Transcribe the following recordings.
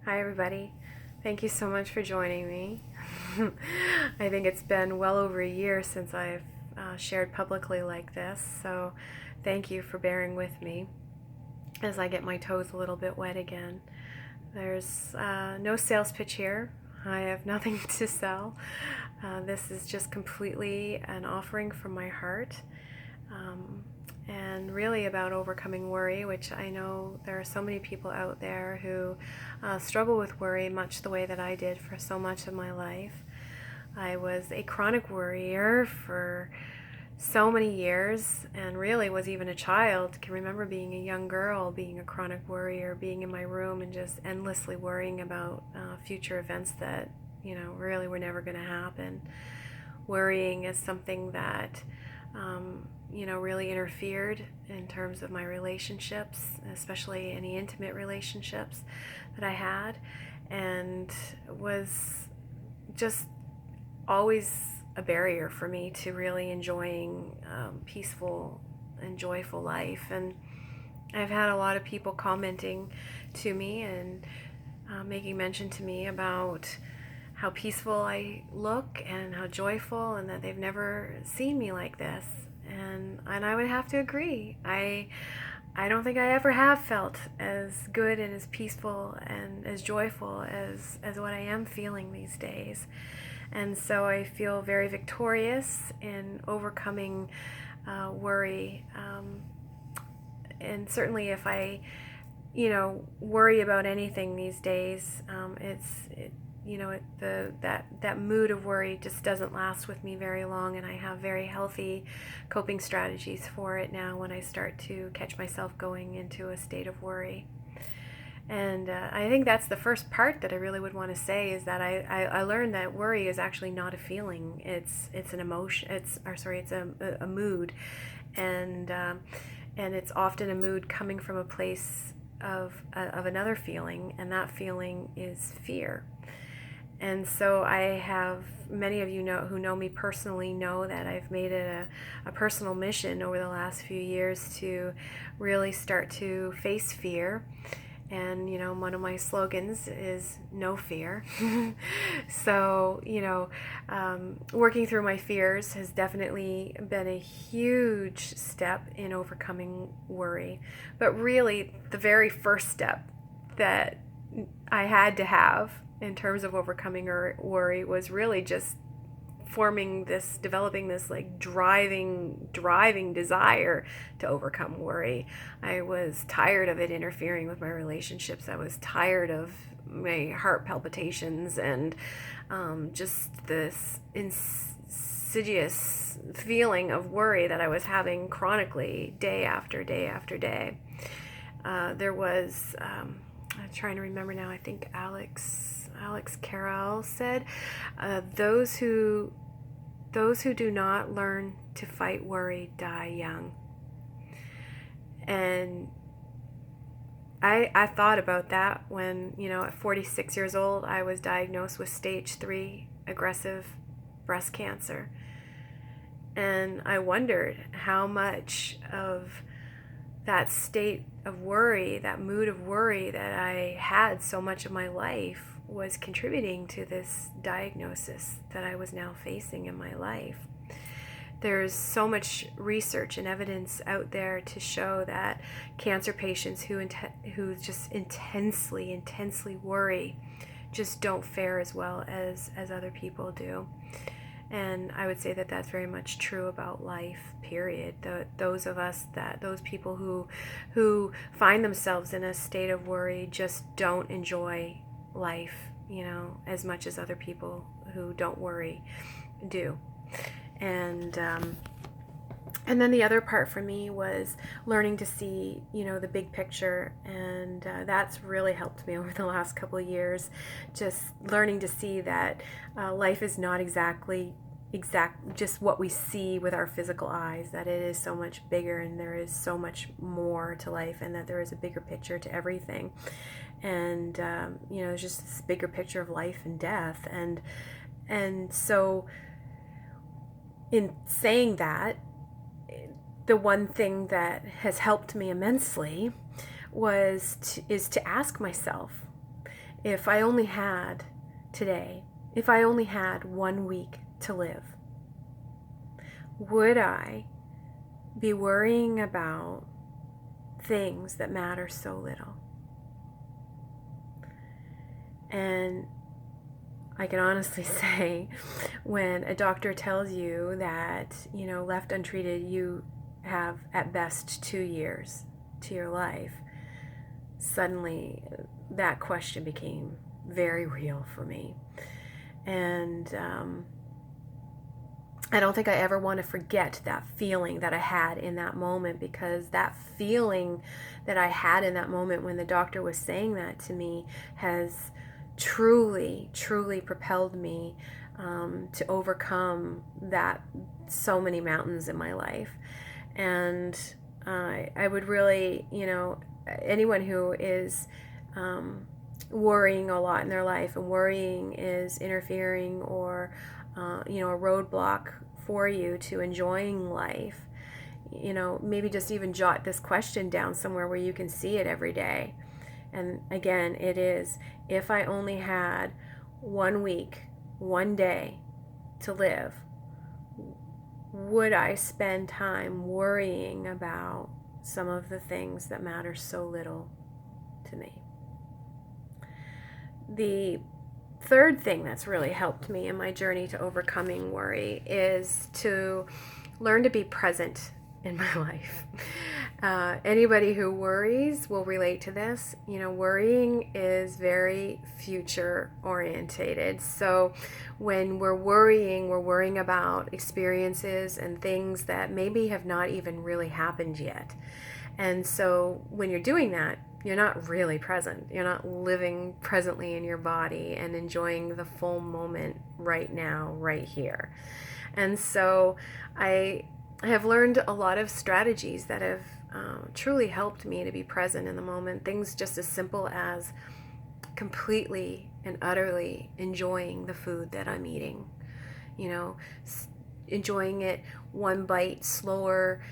Hi, everybody. Thank you so much for joining me. I think it's been well over a year since I've shared publicly like this, so thank you for bearing with me as I get my toes a little bit wet again. There's no sales pitch here. I have nothing to sell. This is just completely an offering from my heart. And really about overcoming worry, which I know there are so many people out there who struggle with worry much the way that I did for so much of my life. I was a chronic worrier for so many years, and really was even a child. Can remember being a young girl, being a chronic worrier, being in my room and just endlessly worrying about future events that really were never going to happen. Worrying is something that really interfered in terms of my relationships, especially any intimate relationships that I had, and was just always a barrier for me to really enjoying peaceful and joyful life. And I've had a lot of people commenting to me and making mention to me about how peaceful I look and how joyful, and that they've never seen me like this. And I would have to agree. I don't think I ever have felt as good and as peaceful and as joyful as what I am feeling these days. And so I feel very victorious in overcoming worry. And certainly if I, worry about anything these days, that mood of worry just doesn't last with me very long, and I have very healthy coping strategies for it now when I start to catch myself going into a state of worry. And I think that's the first part that I really would want to say, is that I learned that worry is actually not a feeling. It's an emotion. It's a mood, and it's often a mood coming from a place of another feeling, and that feeling is fear. And so I have, many of you who know me personally know that I've made it a personal mission over the last few years to really start to face fear. And one of my slogans is no fear. So working through my fears has definitely been a huge step in overcoming worry. But really, the very first step that I had to have in terms of overcoming worry was really just developing this like driving desire to overcome worry. I was tired of it interfering with my relationships. I was tired of my heart palpitations and just this insidious feeling of worry that I was having chronically, day after day after day. There was I'm trying to remember now. I think Alex Carroll said, those who do not learn to fight worry die young. And I thought about that when, at 46 years old, I was diagnosed with stage 3 aggressive breast cancer. And I wondered how much of that state of worry, that mood of worry that I had so much of my life, was contributing to this diagnosis that I was now facing in my life. There's so much research and evidence out there to show that cancer patients who just intensely worry just don't fare as well as other people do. And I would say that that's very much true about life, period. Those people who find themselves in a state of worry just don't enjoy life, as much as other people who don't worry do. And then the other part for me was learning to see, the big picture, and that's really helped me over the last couple of years. Just learning to see that life is not just what we see with our physical eyes, that it is so much bigger and there is so much more to life, and that there is a bigger picture to everything. And there's just this bigger picture of life and death. And so in saying that, the one thing that has helped me immensely is to ask myself, if I only had today, if I only had 1 week to live, would I be worrying about things that matter so little? And I can honestly say, when a doctor tells you that, left untreated, you have at best 2 years to your life, suddenly that question became very real for me. And I don't think I ever want to forget that feeling that I had in that moment, because that feeling that I had in that moment when the doctor was saying that to me has truly, truly propelled me to overcome so many mountains in my life. And I would really, anyone who is worrying a lot in their life, and worrying is interfering or a roadblock for you to enjoying life, maybe just even jot this question down somewhere where you can see it every day. And again, it is, if I only had 1 week, 1 day to live, would I spend time worrying about some of the things that matter so little to me? The third thing that's really helped me in my journey to overcoming worry is to learn to be present in my life. Anybody who worries will relate to this. Worrying is very future orientated. So when we're worrying about experiences and things that maybe have not even really happened yet. And so when you're doing that, you're not really present. You're not living presently in your body and enjoying the full moment right now, right here. And so I have learned a lot of strategies that have truly helped me to be present in the moment. Things just as simple as completely and utterly enjoying the food that I'm eating. Enjoying it one bite slower,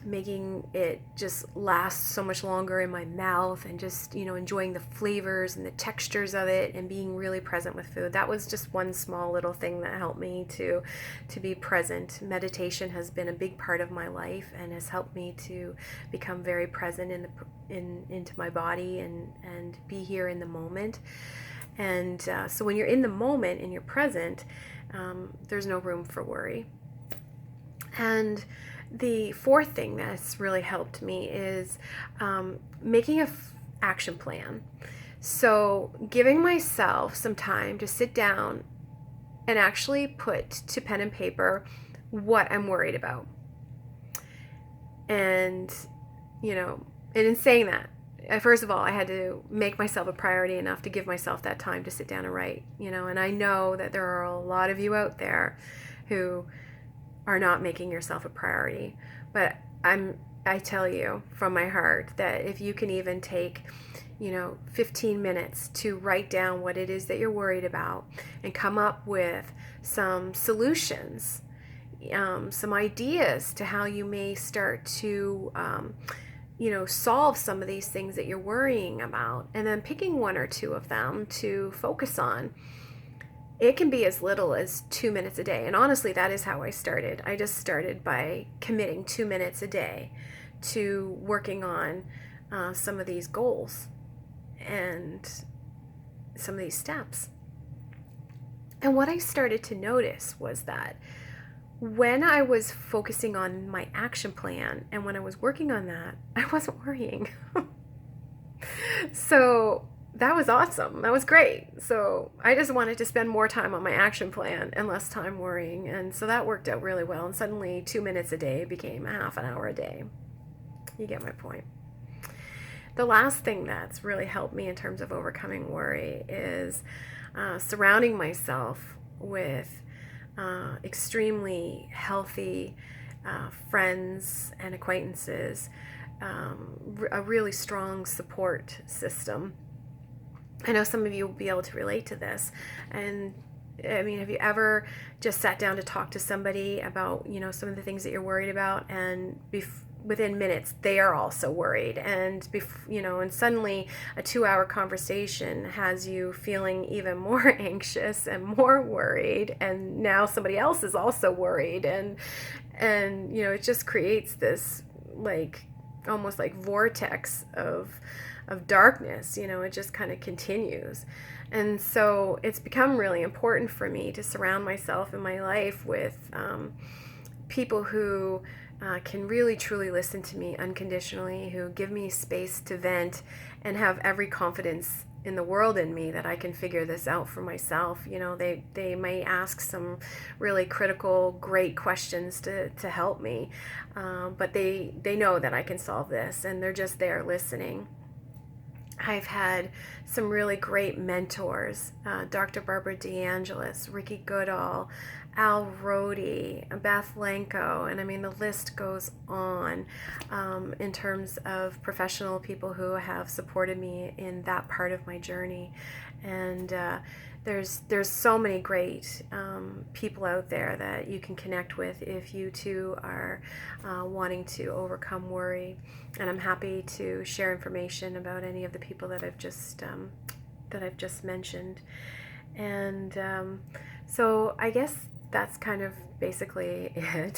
making it just last so much longer in my mouth, and just enjoying the flavors and the textures of it, and being really present with food. That was just one small little thing that helped me to be present. Meditation has been a big part of my life and has helped me to become very present into my body and be here in the moment. And so when you're in the moment and you're present, there's no room for worry. And the fourth thing that's really helped me is making an action plan. So giving myself some time to sit down and actually put to pen and paper what I'm worried about. And, and in saying that, first of all, I had to make myself a priority enough to give myself that time to sit down and write, and I know that there are a lot of you out there who are not making yourself a priority. But I tell you from my heart that if you can even take 15 minutes to write down what it is that you're worried about and come up with some solutions, some ideas to how you may start to solve some of these things that you're worrying about, and then picking one or two of them to focus on. It can be as little as 2 minutes a day. And honestly, that is how I started. I just started by committing 2 minutes a day to working on some of these goals and some of these steps. And what I started to notice was that when I was focusing on my action plan and when I was working on that, I wasn't worrying. So that was awesome. That was great. So I just wanted to spend more time on my action plan and less time worrying. And so that worked out really well. And suddenly 2 minutes a day became a half an hour a day. You get my point. The last thing that's really helped me in terms of overcoming worry is surrounding myself with extremely healthy friends and acquaintances, a really strong support system. I know some of you will be able to relate to this. And I mean, have you ever just sat down to talk to somebody about, some of the things that you're worried about, and within minutes they are also worried, and and suddenly a 2-hour conversation has you feeling even more anxious and more worried, and now somebody else is also worried, and it just creates this like almost like vortex of darkness. It just kind of continues. And so it's become really important for me to surround myself in my life with people who can really truly listen to me unconditionally, who give me space to vent and have every confidence in the world in me that I can figure this out for myself. They may ask some really critical, great questions to help me, but they know that I can solve this, and they're just there listening. I've had some really great mentors, Dr. Barbara DeAngelis, Ricky Goodall, Al Rody, Beth Lenko, and I mean the list goes on in terms of professional people who have supported me in that part of my journey. And there's so many great people out there that you can connect with if you too are wanting to overcome worry. And I'm happy to share information about any of the people that I've just mentioned. And so I guess that's kind of basically it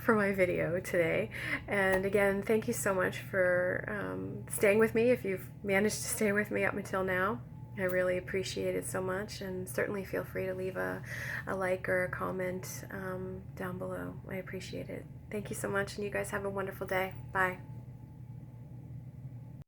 for my video today. And again, thank you so much for staying with me. If you've managed to stay with me up until now, I really appreciate it so much, and certainly feel free to leave a like or a comment down below. I appreciate it. Thank you so much, and you guys have a wonderful day. Bye.